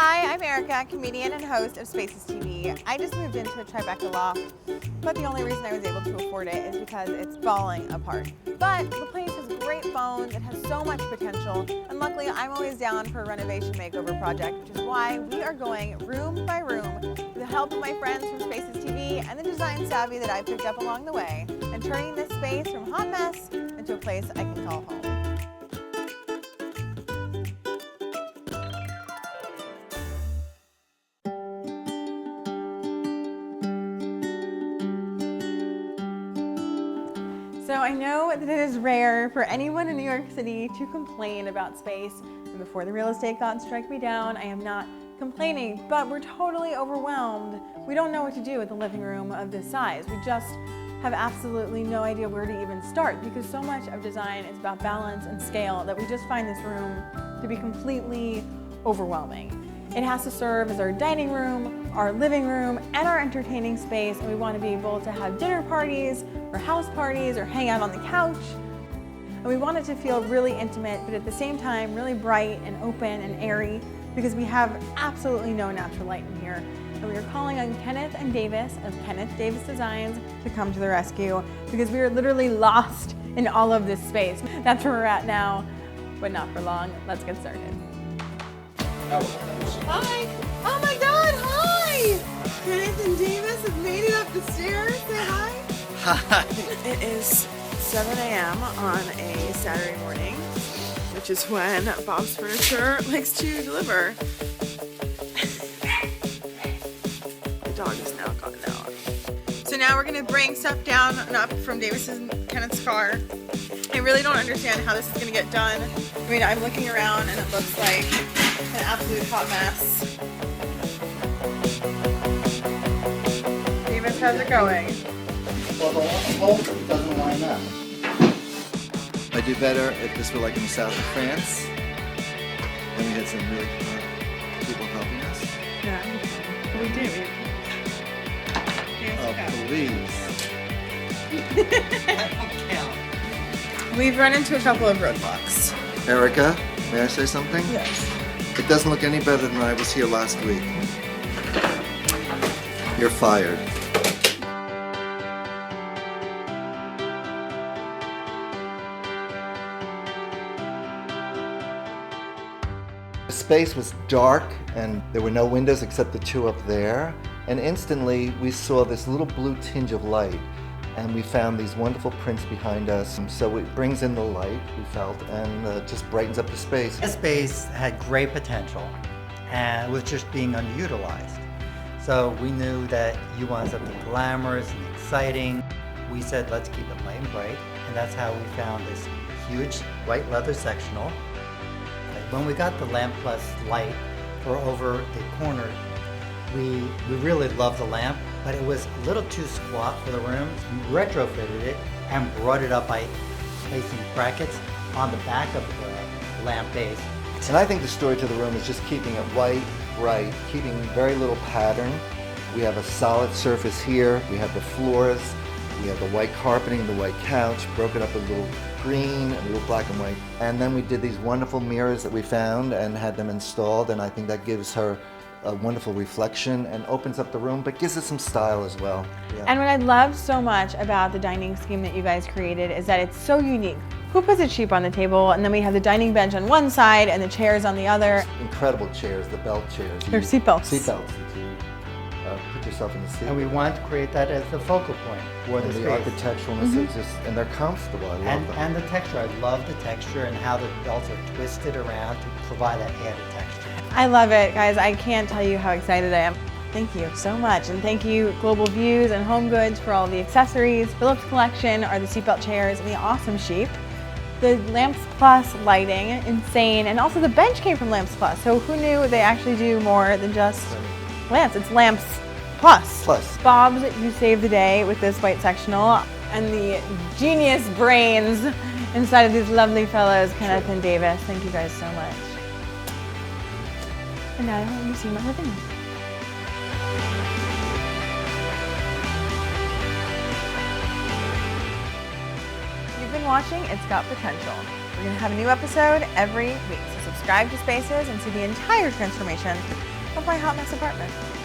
Hi, I'm Erika, comedian and host of SPACEStv. I just moved into a TriBeCa loft, but the only reason I was able to afford it is because it's falling apart. But the place has great phones, it has so much potential, and luckily I'm always down for a renovation makeover project, which is why we are going room by room with the help of my friends from SPACEStv and the design savvy that I picked up along the way, and turning this space from hot mess into a place I can call home. So I know that it is rare for anyone in New York City to complain about space. And before the real estate gods strike me down, I am not complaining, but we're totally overwhelmed. We don't know what to do with a living room of this size. We just have absolutely no idea where to even start because so much of design is about balance and scale that we just find this room to be completely overwhelming. It has to serve as our dining room, our living room, and our entertaining space, and we want to be able to have dinner parties or house parties or hang out on the couch. And we want it to feel really intimate, but at the same time really bright and open and airy because we have absolutely no natural light in here. And we are calling on Kenneth and Davis of Kenneth Davis Designs to come to the rescue because we are literally lost in all of this space. That's where we're at now, but not for long. Let's get started. Hi! Oh my God, hi! Kenneth and Davis have made it up the stairs. Say hi. Hi. It is 7 a.m. on a Saturday morning, which is when Bob's Furniture likes to deliver. The dog is now gone out. So now we're gonna bring stuff down and up from Davis's and Kenneth's car. I really don't understand how this is gonna get done. I mean, I'm looking around and it looks like an absolute hot mess. Davis, how's it going? Well, the whole doesn't line up. I'd do better if this were like in the south of France. And we had some really people helping us. Yeah, we do. Oh, please. I don't count. We've run into a couple of roadblocks. Erika, may I say something? Yes. It doesn't look any better than when I was here last week. You're fired. The space was dark and there were no windows except the two up there. And instantly we saw this little blue tinge of light. And we found these wonderful prints behind us. So it brings in the light, we felt, and just brightens up the space. The space had great potential and was just being underutilized. So we knew that you wanted something glamorous and exciting. We said, let's keep it light and bright. And that's how we found this huge white leather sectional. When we got the lamp plus light for over the corner, we really loved the lamp, but it was a little too squat for the room. We retrofitted it and brought it up by placing brackets on the back of the lamp base. And I think the story to the room is just keeping it white, bright, keeping very little pattern. We have a solid surface here. We have the floors. We have the white carpeting, the white couch, broken up a little green, a little black and white. And then we did these wonderful mirrors that we found and had them installed, and I think that gives her a wonderful reflection and opens up the room, but gives it some style as well. Yeah. And what I love so much about the dining scheme that you guys created is that it's so unique. Who puts a sheep on the table, and then we have the dining bench on one side and the chairs on the other. Incredible chairs, the belt chairs. They're seatbelts. Seatbelts. Put yourself in the seat. And we wanted to create that as the focal point for the space. Architecturalness is just, and they're comfortable. I love them. And the texture, I love the texture and how the belts are twisted around to provide that added texture. I love it, guys. I can't tell you how excited I am. Thank you so much. And thank you, Global Views and Home Goods, for all the accessories. Phillips Collection are the seatbelt chairs and the awesome sheep. The Lamps Plus lighting, insane. And also the bench came from Lamps Plus. So who knew they actually do more than just lamps? It's Lamps Plus. Bob's, you saved the day with this white sectional and the genius brains inside of these lovely fellows, Kenneth and Davis. Thank you guys so much. And now I want you to see my living room. You've been watching It's Got Potential. We're going to have a new episode every week, so subscribe to Spaces and see the entire transformation Don't buy a hot mess apartment.